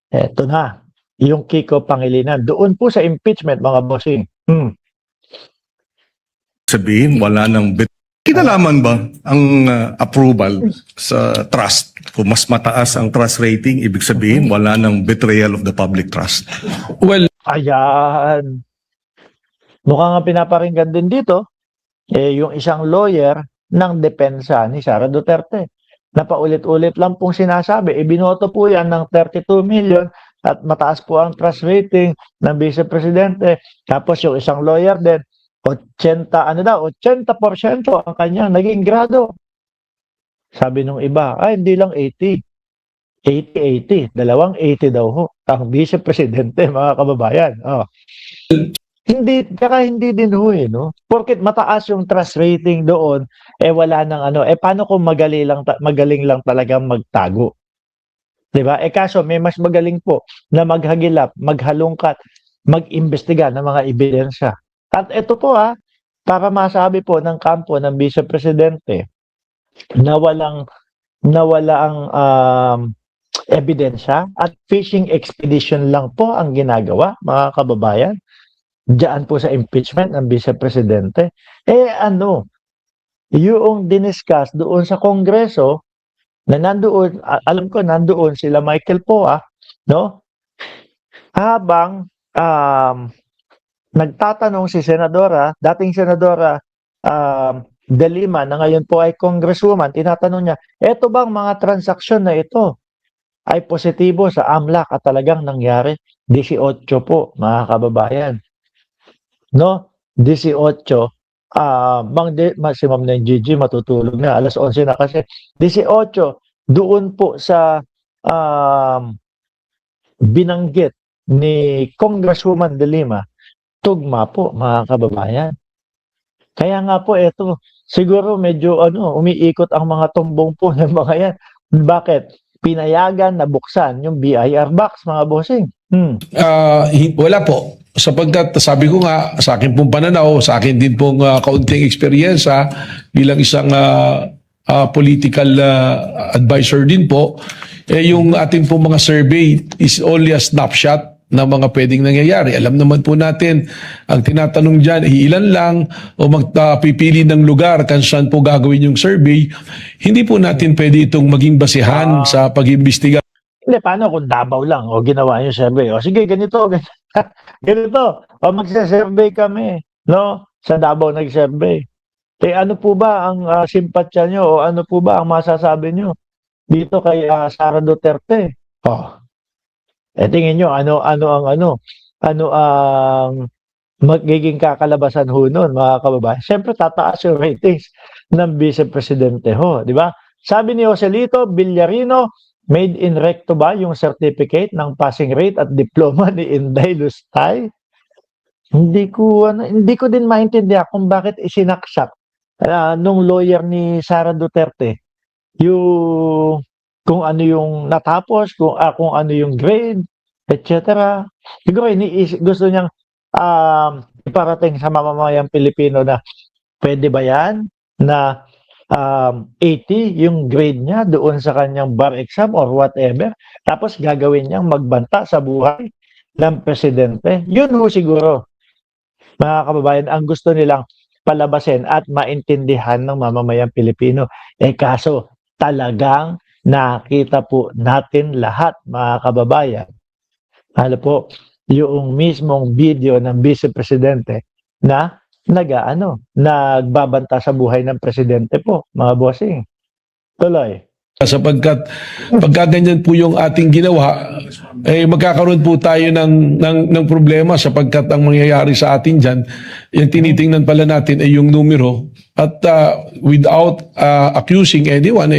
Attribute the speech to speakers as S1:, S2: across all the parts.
S1: Eto na, yung Kiko Pangilinan. Doon po sa impeachment, mga bossing.
S2: Sabihin, wala nang kinalaman ba ang approval sa trust? Kung mas mataas ang trust rating, ibig sabihin, wala nang betrayal of the public trust.
S3: Well,
S1: Ayan. Mukhang ang pinaparinggan din dito, yung isang lawyer ng depensa ni Sara Duterte. Napaulit-ulit lang pong sinasabi, binoto po yan ng 32 million at mataas po ang trust rating ng Vice Presidente. Tapos yung isang lawyer din, 80% ang kanyang naging grado. Sabi nung iba, hindi lang 80. 80-80. Dalawang 80 daw ho. Ang Vice Presidente, mga kababayan. Hindi din ho no? Porket mataas yung trust rating doon, wala nang paano kung magaling lang talagang magtago? 'Di ba? Kaso may mas magaling po na maghagilap, maghalongkat, mag-imbestiga ng mga ebidensya. At ito po para masabi po ng kampo ng Vice Presidente na wala ang ebidensya at fishing expedition lang po ang ginagawa, mga kababayan, diyan po sa impeachment ng Vice Presidente. Yung diniscuss doon sa Kongreso, na nandoon, alam ko nandoon sila Michael Poa, no? Habang nagtatanong si dating Senadora De Lima, na ngayon po ay Congresswoman, tinatanong niya, eto bang mga transaksyon na ito ay positibo sa AMLAC at talagang nangyari? 18 po, mga kababayan. No? 18, si Ma'am na Gigi matutulog na, alas 11 na kasi. 18, doon po sa binanggit ni Congresswoman De Lima, tugma po, mga kababayan. Kaya nga po ito, siguro medyo umiikot ang mga tumbong po ng mga yan. Bakit? Pinayagan na buksan yung BIR box, mga bossing.
S3: wala po. Sapagkat sabi ko nga, sa akin pong pananaw, sa akin din pong kaunting eksperyensya bilang isang political advisor din po, yung ating pong mga survey is only a snapshot ng mga pwedeng nangyayari. Alam naman po natin, ang tinatanong dyan, ilan lang o magpipili ng lugar kung saan po gagawin yung survey, hindi po natin pwede itong maging basihan sa pag-imbestiga.
S1: Hindi, paano kung Davao lang o ginawa yung survey? O sige, ganito. Ganito. O magsa-survey kami, no? Sa Davao nag-survey. Ano po ba ang simpatsya nyo o ano po ba ang masasabi nyo dito kay Sara Duterte? Tingin nyo, ano ang magiging kakalabasan ho nun, mga kababayan? Siyempre, tataas yung ratings ng Vice Presidente ho, di ba? Sabi ni Joselito Villarino, made in recto ba yung certificate ng passing rate at diploma ni Inday Lustay? Hindi ko din maintindihan kung bakit isinaksak nung lawyer ni Sara Duterte kung ano yung natapos, kung ano yung grade, etc. Siguro gusto niyang iparating sa mamamayang Pilipino na pwede ba yan na 80 yung grade niya doon sa kanyang bar exam or whatever, tapos gagawin niyang magbanta sa buhay ng presidente. Yun ho siguro, mga kababayan, ang gusto nilang palabasin at maintindihan ng mamamayang Pilipino. Kaso talagang nakita po natin lahat, mga kababayan. Po, yung mismong video ng Vice Presidente na nagbabanta sa buhay ng presidente po, mga bossing. Tuloy.
S3: Sapagkat pagka ganyan po yung ating ginawa, magkakaroon po tayo ng problema sapagkat ang mangyayari sa atin dyan, yung tinitingnan pala natin ay yung numero at without accusing anyone,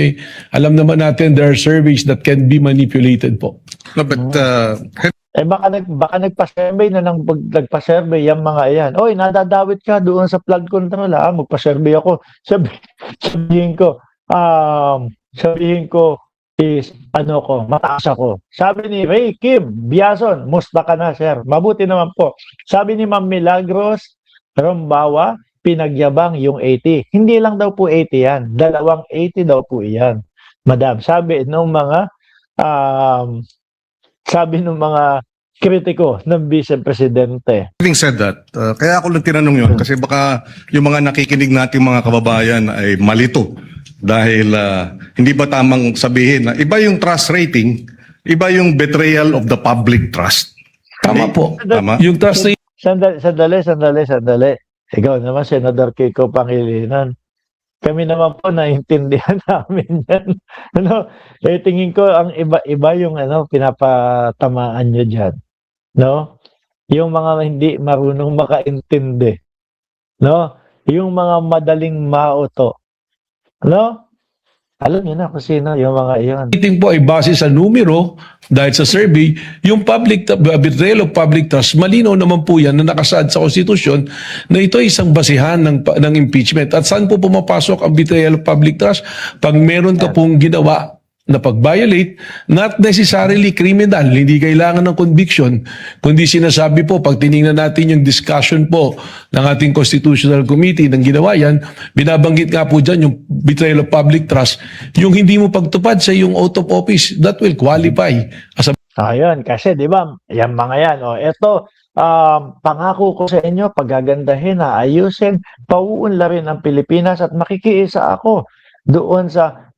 S3: alam naman natin there are surveys that can be manipulated po.
S2: No, but
S1: baka nagpa-survey na nagpa-survey yung mga yan. Oy, nadadawit ka doon sa flood control magpa-survey ako. Sabihin ko is mataas ako. Sabi ni Ray Kim Biason, musta ka na, sir? Mabuti naman po. Sabi ni Ma'am Milagros Rombawa, pinagyabang yung 80. Hindi lang daw po 80 yan. Dalawang 80 daw po yan. Madam, sabi nung mga sabi ng mga kritiko ng Vice Presidente.
S2: Having said that, kaya ako lang tinanong yun kasi baka yung mga nakikinig nating mga kababayan ay malito dahil hindi ba tamang sabihin na iba yung trust rating, iba yung betrayal of the public trust.
S3: Tama po.
S2: Tama?
S3: Yung trust rating
S1: Sandali. Ikaw naman, Senador Kiko Pangilinan. Kami naman po naiintindihan namin yan. Tingin ko ang iba-iba yung pinapatamaan nyo dyan. No? Yung mga hindi marunong makaintindi. No? Yung mga madaling mauto. No? Alam niyo na kung sino yung mga iyon.
S3: po ay base sa numero dahil sa survey, yung betrayal of public trust, malinaw naman po yan na nakasaad sa konstitusyon na ito ay isang basihan ng impeachment. At saan po pumapasok ang betrayal of public trust? Pag meron ka pong ginawa na pag-violate, not necessarily criminal, hindi kailangan ng conviction, kundi sinasabi po, pag tinignan natin yung discussion po ng ating Constitutional Committee ng ginawa yan, binabanggit nga po dyan yung betrayal of public trust, yung hindi mo pagtupad sa yung oath of office, that will qualify as a
S1: Ayun, kasi di ba, yan mga yan. Ito, pangako ko sa inyo, pagagandahin, ayusin, pauunlarin ang Pilipinas at makikiisa ako doon sa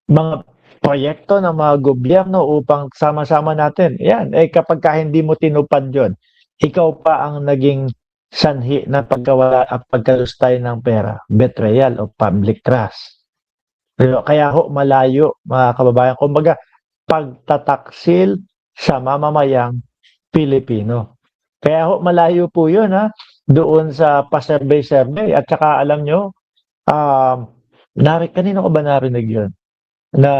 S1: mga proyekto ng mga gobyerno upang sama-sama natin. Yan, kapag hindi mo tinupad yon, ikaw pa ang naging sanhi ng pagkawala at pagkalustay ng pera. Betrayal of public trust. Pero kaya malayo, mga kababayan. Kumbaga, pagtataksil sa mamamayang Pilipino. Kaya malayo po yun, doon sa pa-survey-survey. At saka alam nyo, kanina ko ba narinig yun? Na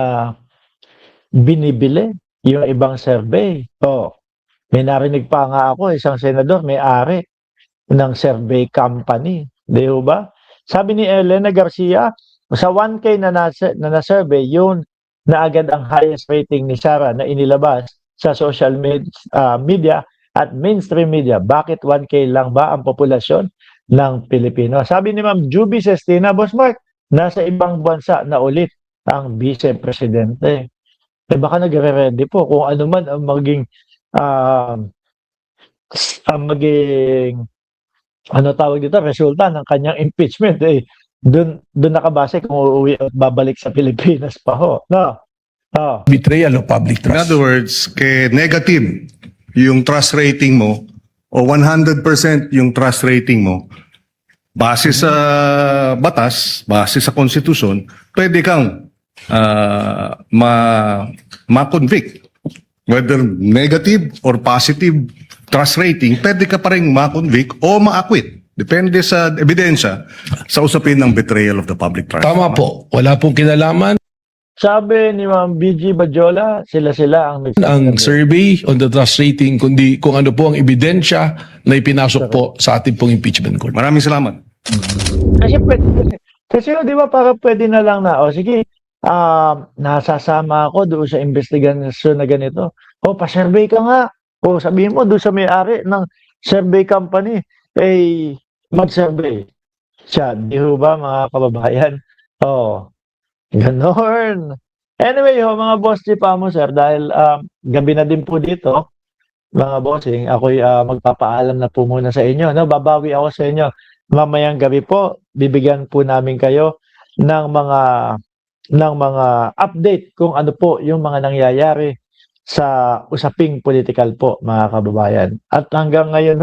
S1: binibili yung ibang survey. May narinig pa nga ako, isang senador, may-ari ng survey company. Di ba? Sabi ni Elena Garcia, sa 1K na na-survey, yun na agad ang highest rating ni Sara na inilabas sa social media at mainstream media. Bakit 1K lang ba ang populasyon ng Pilipino? Sabi ni Ma'am Juby Sestina, Boss Mark, nasa ibang bansa na ulit ang Vice Presidente. Baka nagre-ready po kung ano man ang maging resulta ng kanyang impeachment. Doon nakabase kung uuwi at babalik sa Pilipinas pa ho. No?
S3: betrayal of public
S2: In
S3: trust.
S2: other words, negative yung trust rating mo o 100% yung trust rating mo, base sa batas, base sa konstitusyon, pwede kang ma-convict. Whether negative or positive trust rating, pwede ka pa rin ma-convict o ma-acquit. Depende sa ebidensya sa usapin ng betrayal of the public trust.
S3: Tama po. Wala pong kinalaman
S1: Sabi ni Ma'am BG Badjola, sila ang
S3: ang survey on the trust rating, kundi kung ano po ang ebidensya na ipinasok po sa ating pong impeachment court.
S2: Maraming salamat.
S1: Kasi di ba para pwede na lang na, sige, nasasama ako doon sa investigasyon na ganito. Pa-survey ka nga. Sabihin mo doon sa may-ari ng survey company, mag-survey siya. Di ba mga kababayan? Ganon. Anyway, mga boss pa mo, sir, dahil gabi na din po dito, mga bossing, ako'y magpapaalam na po muna sa inyo. No? Babawi ako sa inyo. Mamayang gabi po, bibigyan po namin kayo ng mga update kung ano po yung mga nangyayari sa usaping political po, mga kababayan. At hanggang ngayon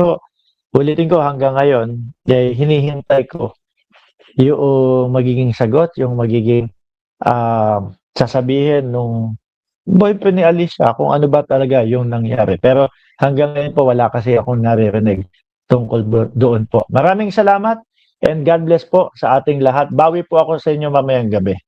S1: ulitin ko, hanggang ngayon, hinihintay ko yung magiging sagot, yung magiging sasabihin nung boyfriend ni Alicia kung ano ba talaga yung nangyari. Pero hanggang ngayon po wala kasi akong naririnig tungkol doon po. Maraming salamat and God bless po sa ating lahat. Bawi po ako sa inyo mamayang gabi.